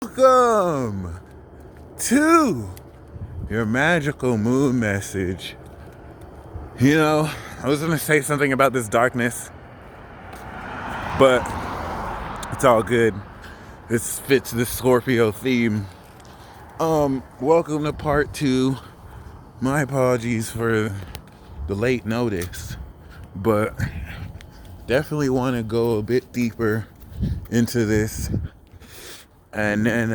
Welcome to your magical moon message. You know, I was gonna say something about this darkness, but it's all good. This fits the Scorpio theme. Welcome to part 2. My apologies for the late notice, but definitely want to go a bit deeper into this. And then,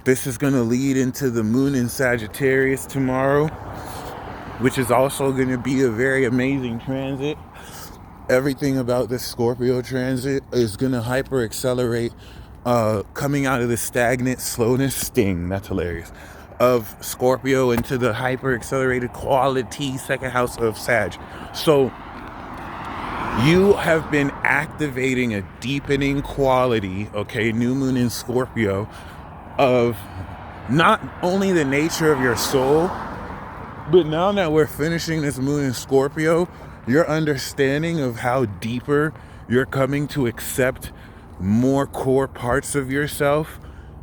this is going to lead into the moon in Sagittarius tomorrow, which is also going to be a very amazing transit. Everything about this Scorpio transit is going to hyper accelerate coming out of the stagnant slowness that's hilarious, of Scorpio into the hyper accelerated quality second house of Sag. So you have been activating a deepening quality, okay, new moon in Scorpio, of not only the nature of your soul, but now that we're finishing this moon in Scorpio, your understanding of how deeper you're coming to accept more core parts of yourself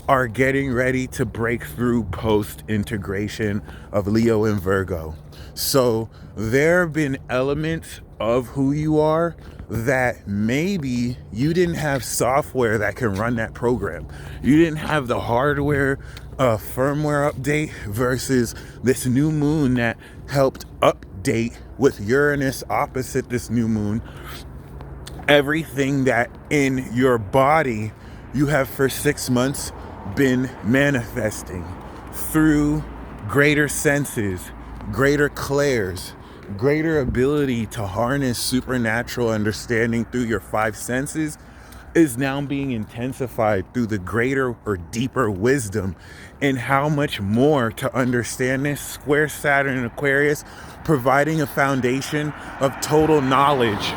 are getting ready to break through post-integration of Leo and Virgo. So there have been elements of who you are that maybe you didn't have software that can run that program. You didn't have the hardware firmware update versus this new moon that helped update with Uranus opposite this new moon. Everything that in your body you have for 6 months been manifesting through greater senses, greater clairs, greater ability to harness supernatural understanding through your 5 senses is now being intensified through the greater or deeper wisdom in how much more to understand this. Square Saturn and Aquarius providing a foundation of total knowledge,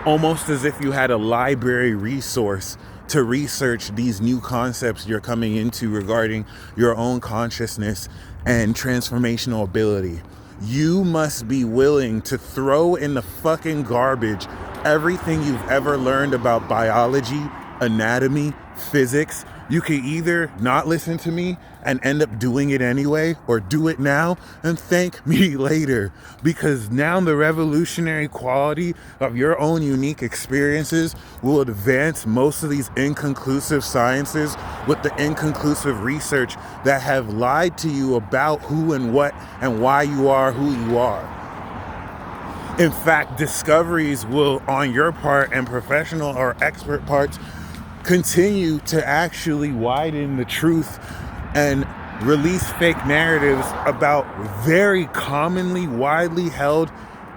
almost as if you had a library resource to research these new concepts you're coming into regarding your own consciousness and transformational ability. You must be willing to throw in the fucking garbage everything you've ever learned about biology, anatomy, physics. You can either not listen to me and end up doing it anyway, or do it now and thank me later. Because now the revolutionary quality of your own unique experiences will advance most of these inconclusive sciences with the inconclusive research that have lied to you about who and what and why you are who you are. In fact, discoveries will, on your part and professional or expert parts, continue to actually widen the truth and release fake narratives about very commonly, widely held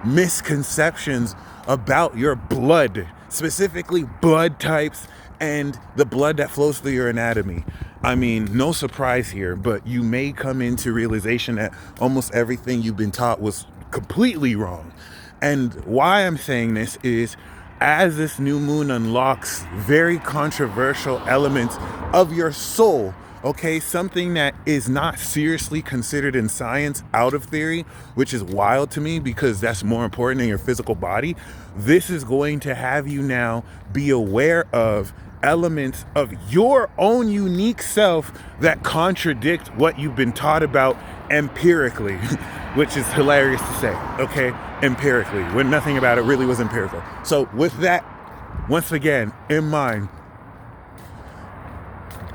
misconceptions about your blood, specifically blood types and the blood that flows through your anatomy. I mean, no surprise here, but you may come into realization that almost everything you've been taught was completely wrong. And why I'm saying this is, as this new moon unlocks very controversial elements of your soul, okay, something that is not seriously considered in science out of theory, which is wild to me because that's more important than your physical body. This is going to have you now be aware of elements of your own unique self that contradict what you've been taught about empirically, which is hilarious to say, okay? Empirically, when nothing about it really was empirical. So with that, once again, in mind,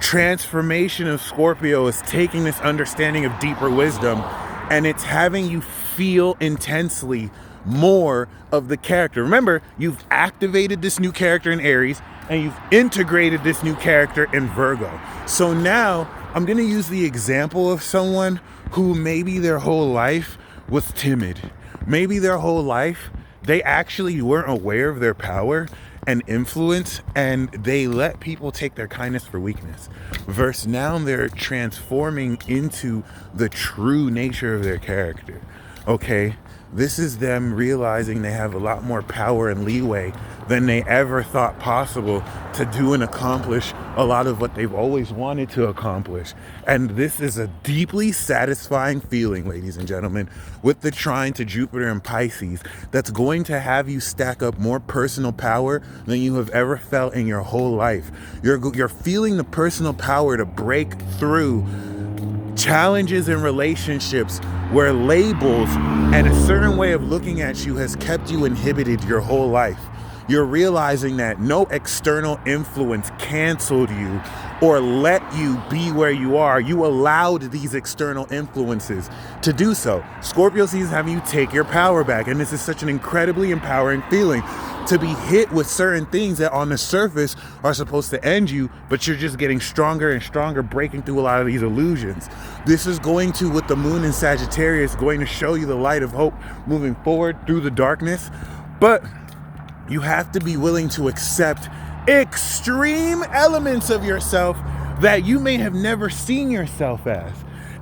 transformation of Scorpio is taking this understanding of deeper wisdom and it's having you feel intensely more of the character. Remember, you've activated this new character in Aries and you've integrated this new character in Virgo. So now I'm going to use the example of someone who maybe their whole life was timid. Maybe their whole life they actually weren't aware of their power and influence, and they let people take their kindness for weakness. Versus now they're transforming into the true nature of their character. Okay, This is them realizing they have a lot more power and leeway than they ever thought possible to do and accomplish a lot of what they've always wanted to accomplish. And this is a deeply satisfying feeling, ladies and gentlemen, with the trine to Jupiter and Pisces, that's going to have you stack up more personal power than you have ever felt in your whole life. You're feeling the personal power to break through challenges in relationships where labels and a certain way of looking at you has kept you inhibited your whole life. You're realizing that no external influence canceled you or let you be where you are. You allowed these external influences to do so. Scorpio season is having you take your power back, and this is such an incredibly empowering feeling to be hit with certain things that on the surface are supposed to end you, but you're just getting stronger and stronger, breaking through a lot of these illusions. This is going to, with the moon in Sagittarius, going to show you the light of hope moving forward through the darkness. But you have to be willing to accept extreme elements of yourself that you may have never seen yourself as.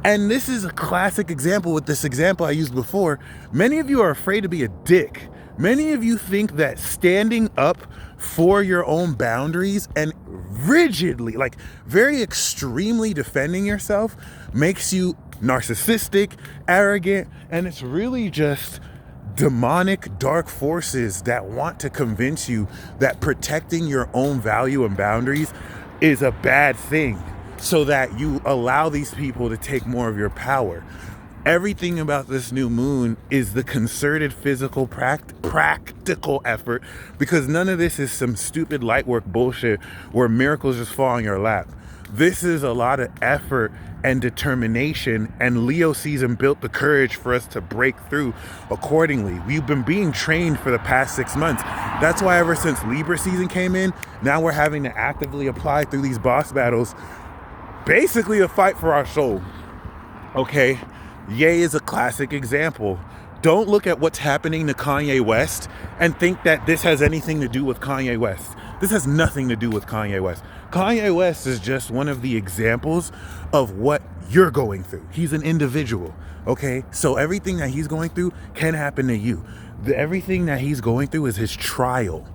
And this is a classic example with this example I used before. Many of you are afraid to be a dick. Many of you think that standing up for your own boundaries and rigidly, like very extremely defending yourself makes you narcissistic, arrogant, and it's really just demonic dark forces that want to convince you that protecting your own value and boundaries is a bad thing, so that you allow these people to take more of your power. Everything about this new moon is the concerted physical practical effort, because none of this is some stupid light work bullshit where miracles just fall in your lap. This is a lot of effort and determination, and Leo season built the courage for us to break through accordingly. We've been being trained for the past 6 months. That's why ever since Libra season came in, now we're having to actively apply through these boss battles, basically a fight for our soul. Okay, Ye is a classic example. Don't look at what's happening to Kanye West and think that this has anything to do with Kanye West. This has nothing to do with Kanye West. Kanye West is just one of the examples of what you're going through. He's an individual, okay? So everything that he's going through can happen to you. Everything that he's going through is his trial.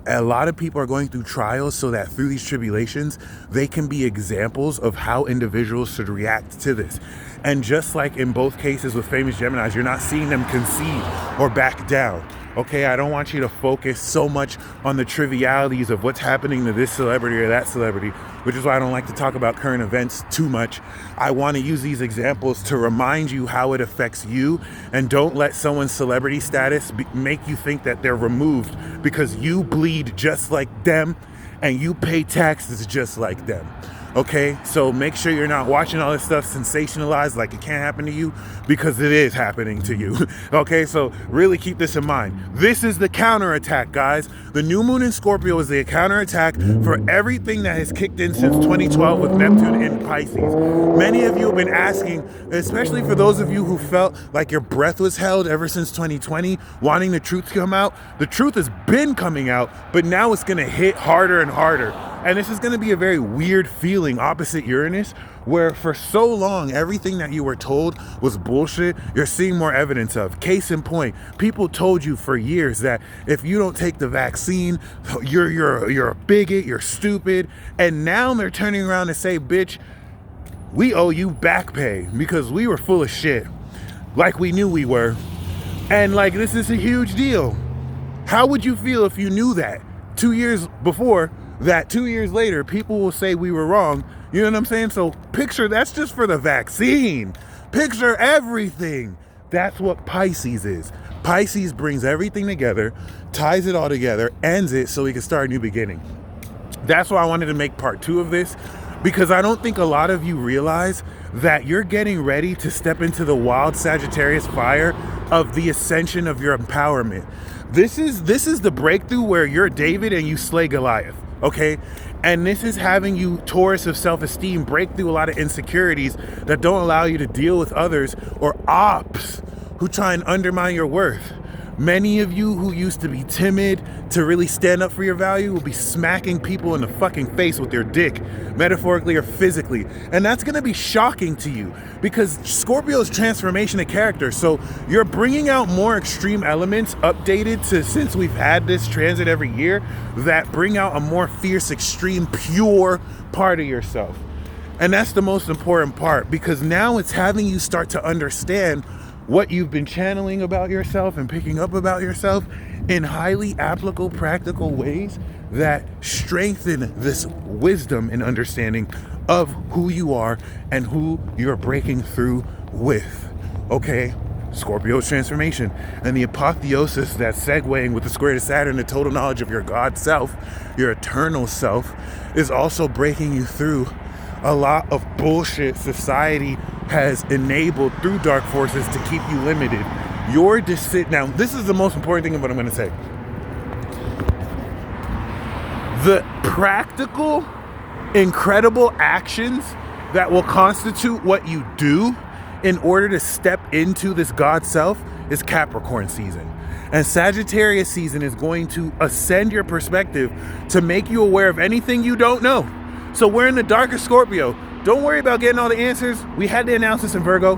A lot of people are going through trials so that through these tribulations, they can be examples of how individuals should react to this. And just like in both cases with famous Geminis, you're not seeing them concede or back down. Okay, I don't want you to focus so much on the trivialities of what's happening to this celebrity or that celebrity, which is why I don't like to talk about current events too much. I want to use these examples to remind you how it affects you, and don't let someone's celebrity status make you think that they're removed because you bleed just like them and you pay taxes just like them. Okay, so make sure you're not watching all this stuff sensationalized like it can't happen to you, because it is happening to you. Okay, so really keep this in mind. This is the counterattack, guys. The new moon in Scorpio is the counterattack for everything that has kicked in since 2012 with Neptune in Pisces. Many of you have been asking, especially for those of you who felt like your breath was held ever since 2020, wanting the truth to come out. The truth has been coming out, but now it's going to hit harder and harder. And this is going to be a very weird feeling opposite Uranus, where for so long, everything that you were told was bullshit, you're seeing more evidence of. Case in point, people told you for years that if you don't take the vaccine, you're a bigot, you're stupid. And now they're turning around to say, bitch, we owe you back pay because we were full of shit, like we knew we were. And like, this is a huge deal. How would you feel if you knew that 2 years before, that 2 years later, people will say we were wrong? You know what I'm saying? So picture, that's just for the vaccine. Picture everything. That's what Pisces is. Pisces brings everything together, ties it all together, ends it so we can start a new beginning. That's why I wanted to make part 2 of this, because I don't think a lot of you realize that you're getting ready to step into the wild Sagittarius fire of the ascension of your empowerment. This is the breakthrough where you're David and you slay Goliath. Okay, and this is having you, Taurus of self-esteem, break through a lot of insecurities that don't allow you to deal with others or ops who try and undermine your worth. Many of you who used to be timid to really stand up for your value will be smacking people in the fucking face with your dick, metaphorically or physically. And that's going to be shocking to you because Scorpio's transformation of character. So you're bringing out more extreme elements updated to since we've had this transit every year that bring out a more fierce, extreme, pure part of yourself. And that's the most important part because now it's having you start to understand what you've been channeling about yourself and picking up about yourself in highly applicable, practical ways that strengthen this wisdom and understanding of who you are and who you're breaking through with. Okay, Scorpio's transformation and the apotheosis that's segueing with the square to Saturn, the total knowledge of your God self, your eternal self, is also breaking you through a lot of bullshit society has enabled through dark forces to keep you limited. Now, this is the most important thing of what I'm going to say. The practical, incredible actions that will constitute what you do in order to step into this God self is Capricorn season. And Sagittarius season is going to ascend your perspective to make you aware of anything you don't know. So we're in the darkest Scorpio. Don't worry about getting all the answers. We had to announce this in Virgo.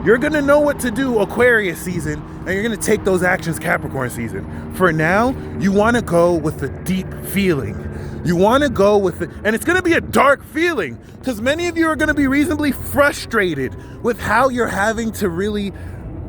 You're going to know what to do Aquarius season, and you're going to take those actions Capricorn season. For now, you want to go with the deep feeling. You want to go with it, and it's going to be a dark feeling because many of you are going to be reasonably frustrated with how you're having to really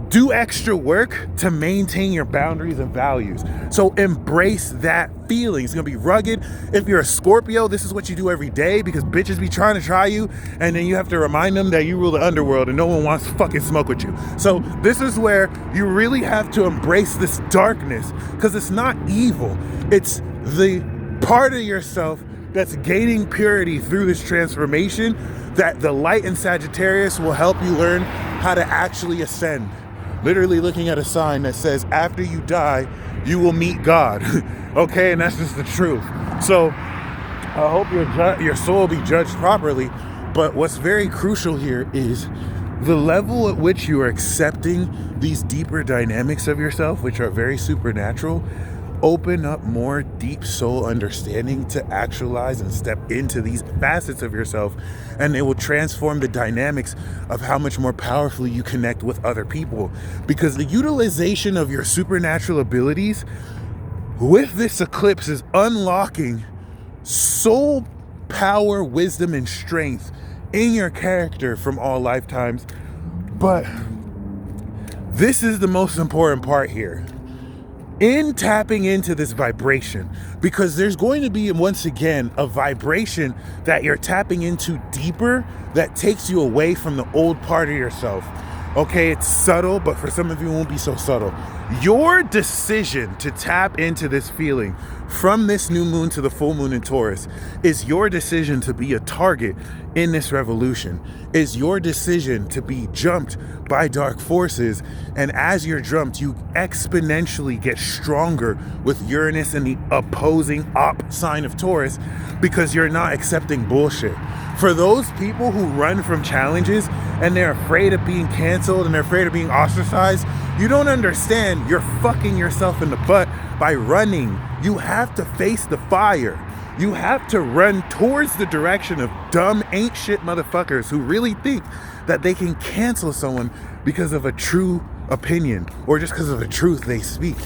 do extra work to maintain your boundaries and values. So embrace that feeling. It's gonna be rugged. If you're a Scorpio, this is what you do every day because bitches be trying to try you, and then you have to remind them that you rule the underworld and no one wants to fucking smoke with you. So this is where you really have to embrace this darkness because it's not evil. It's the part of yourself that's gaining purity through this transformation that the light in Sagittarius will help you learn how to actually ascend. Literally looking at a sign that says, after you die, you will meet God. Okay, and that's just the truth. So I hope your soul will be judged properly. But what's very crucial here is the level at which you are accepting these deeper dynamics of yourself, which are very supernatural, open up more deep soul understanding to actualize and step into these facets of yourself, and it will transform the dynamics of how much more powerfully you connect with other people. Because the utilization of your supernatural abilities with this eclipse is unlocking soul power, wisdom, and strength in your character from all lifetimes. But this is the most important part here. In tapping into this vibration, because there's going to be, once again, a vibration that you're tapping into deeper that takes you away from the old part of yourself. Okay, it's subtle, but for some of you it won't be so subtle. Your decision to tap into this feeling from this new moon to the full moon in Taurus is your decision to be a target in this revolution, is your decision to be jumped by dark forces. And as you're jumped, you exponentially get stronger with Uranus and the opposing sign of Taurus because you're not accepting bullshit. For those people who run from challenges and they're afraid of being canceled and they're afraid of being ostracized, you don't understand. You're fucking yourself in the butt by running. You have to face the fire. You have to run towards the direction of dumb ain't shit motherfuckers who really think that they can cancel someone because of a true opinion or just because of the truth they speak.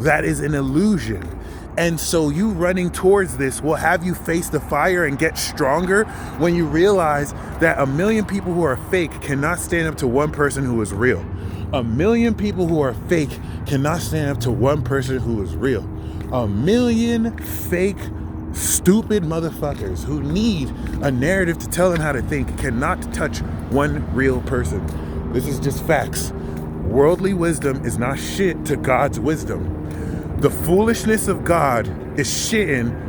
That is an illusion. And so you running towards this will have you face the fire and get stronger when you realize that 1 million people who are fake cannot stand up to one person who is real. 1 million people who are fake cannot stand up to one person who is real. 1 million fake, stupid motherfuckers who need a narrative to tell them how to think cannot touch one real person. This is just facts. Worldly wisdom is not shit to God's wisdom. The foolishness of God is shitting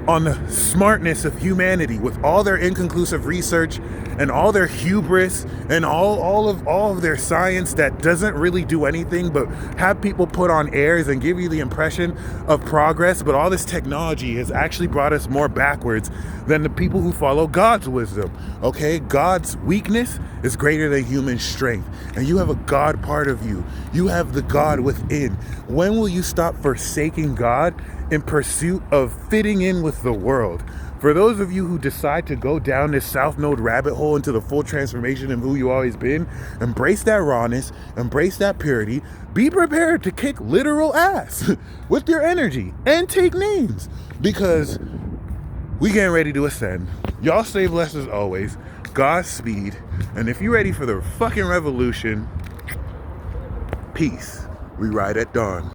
on the smartness of humanity with all their inconclusive research and all their hubris and all of their science that doesn't really do anything but have people put on airs and give you the impression of progress. But all this technology has actually brought us more backwards than the people who follow God's wisdom. Okay, God's weakness is greater than human strength, and you have a God part of you. You have the God within. When will you stop forsaking God in pursuit of fitting in with the world? For those of you who decide to go down this South Node rabbit hole into the full transformation of who you always been, embrace that rawness, embrace that purity, be prepared to kick literal ass with your energy and take names, because we getting ready to ascend. Y'all stay blessed as always. Godspeed. And if you're ready for the fucking revolution, peace. We ride at dawn.